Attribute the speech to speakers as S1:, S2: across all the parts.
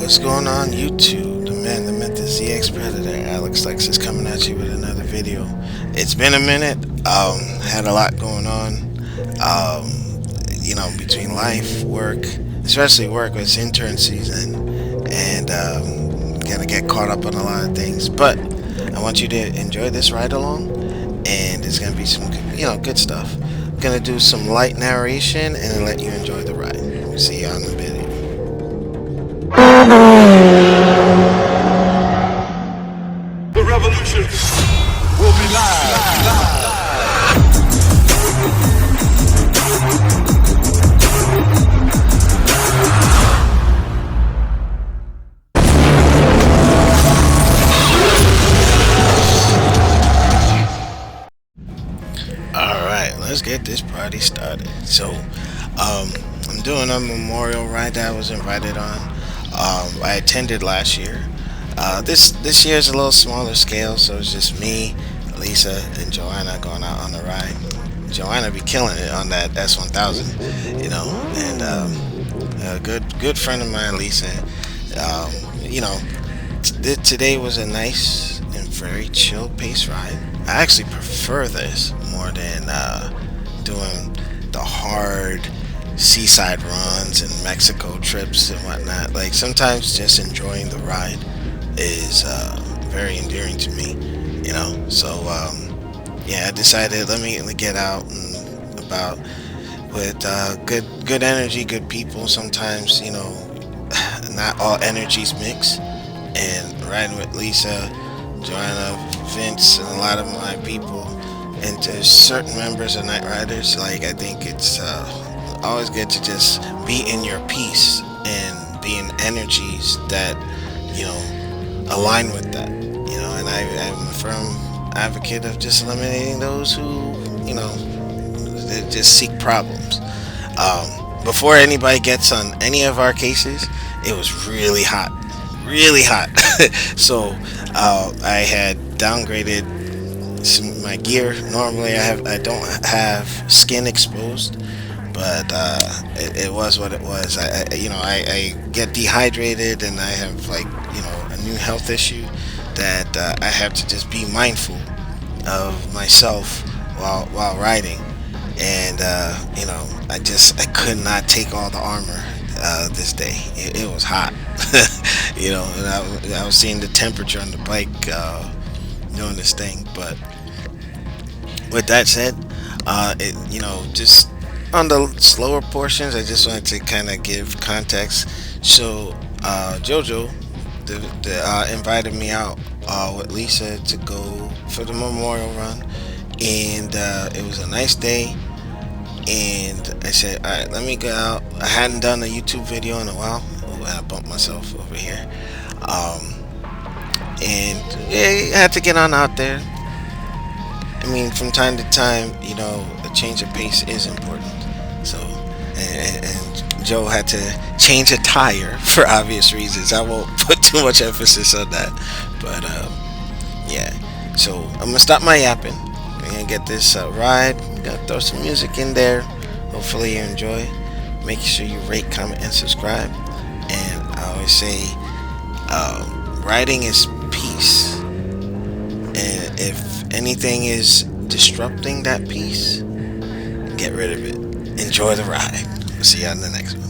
S1: What's going on YouTube? The man, the myth, the ZX Predator, Alex Lex is coming at you with another video. It's been a minute. Had a lot going on. Between life, work, especially work. It's intern season, and gotta get caught up on a lot of things. But I want you to enjoy this ride along, and it's gonna be some, good stuff. I'm gonna do some light narration and then let you enjoy the ride. We'll see you on the video.
S2: The revolution will be live.
S1: Alright, let's get this party started. So, I'm doing a memorial ride that I was invited on. I attended last year. This year is a little smaller scale, so it's just me, Lisa, and Joanna going out on the ride. Joanna be killing it on that S1000, and a good friend of mine, Lisa. Today was a nice and very chill pace ride. I actually prefer this more than doing the hard seaside runs and Mexico trips and whatnot. Like, sometimes just enjoying the ride is very endearing to me, So I decided let me get out and about with good energy, good people. Sometimes not all energies mix, and riding with Lisa, Joanna, Vince, and a lot of my people, and to certain members of Night Riders. Like, I think it's always good to just be in your peace and be in energies that align with that. And I'm a firm advocate of just eliminating those who they just seek problems. Before anybody gets on any of our cases, it was really hot. So I had downgraded my gear. Normally I don't have skin exposed, but it was what it was. I get dehydrated, and I have a new health issue that I have to just be mindful of myself while riding. And I could not take all the armor this day. It was hot. And I was seeing the temperature on the bike doing this thing. But with that said, just on the slower portions, I just wanted to kind of give context. So Jojo invited me out with Lisa to go for the memorial run, and it was a nice day. And I said, all right, let me go out. I hadn't done a YouTube video in a while. I bumped myself over here. I had to get on out there. I mean, from time to time, a change of pace is important. So, and Joe had to change a tire for obvious reasons. I won't put too much emphasis on that. But, So, I'm going to stop my yapping. We're going to get this ride. Gonna throw some music in there. Hopefully you enjoy. Make sure you rate, comment, and subscribe. And I always say, riding is peace. And if anything is disrupting that peace, get rid of it. Enjoy the ride. We'll see you on the next one.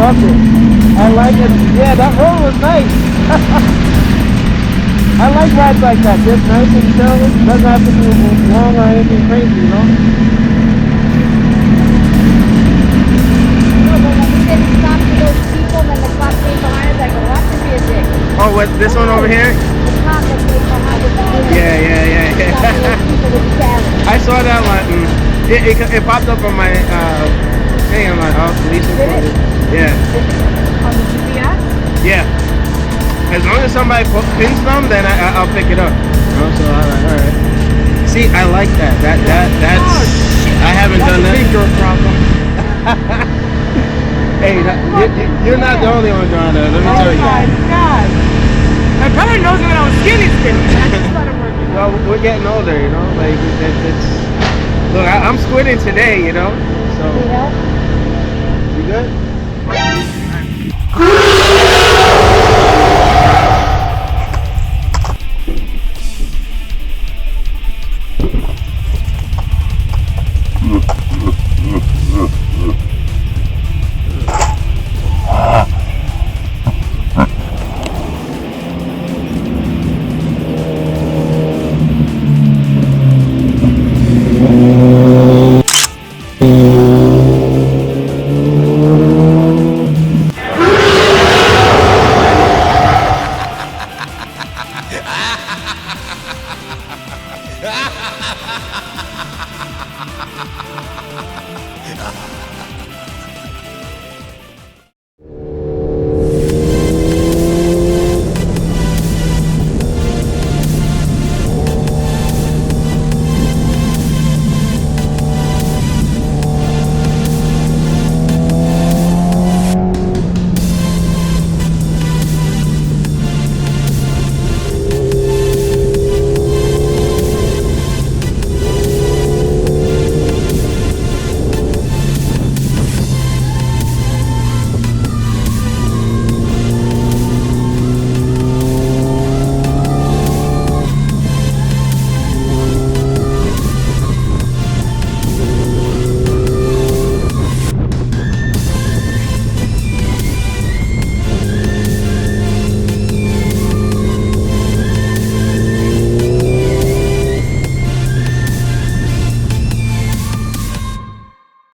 S3: loved it. I like it. Yeah, that road was nice. I like rides like that. Just nice and chill. Doesn't have to be long or anything crazy, you know?
S4: No, but when we didn't stop for those people, then the cop came behind us, I go, watch him be a dick.
S3: Oh, what, this one over here?
S4: The cop that came behind us.
S3: Yeah.
S4: Stopping those people with the carrots.
S3: I saw that one. It popped up on my thing. I'm like, oh, police
S4: Did it?
S3: reported. Yeah.
S4: On the GPS?
S3: Yeah. As long as somebody pins them, then I'll pick it up. You know, so I'm like, all right. See, I like that. That's.
S4: Oh, shit.
S3: I haven't done that.
S4: That's a big problem.
S3: Hey, you're not the only one doing that. Let me tell you.
S4: God. My brother knows when I was skinny still. I just let him work it.
S3: Well, we're getting older, you know. Like it's. Look, I'm squinting today, you know. So.
S4: You know?
S3: You good?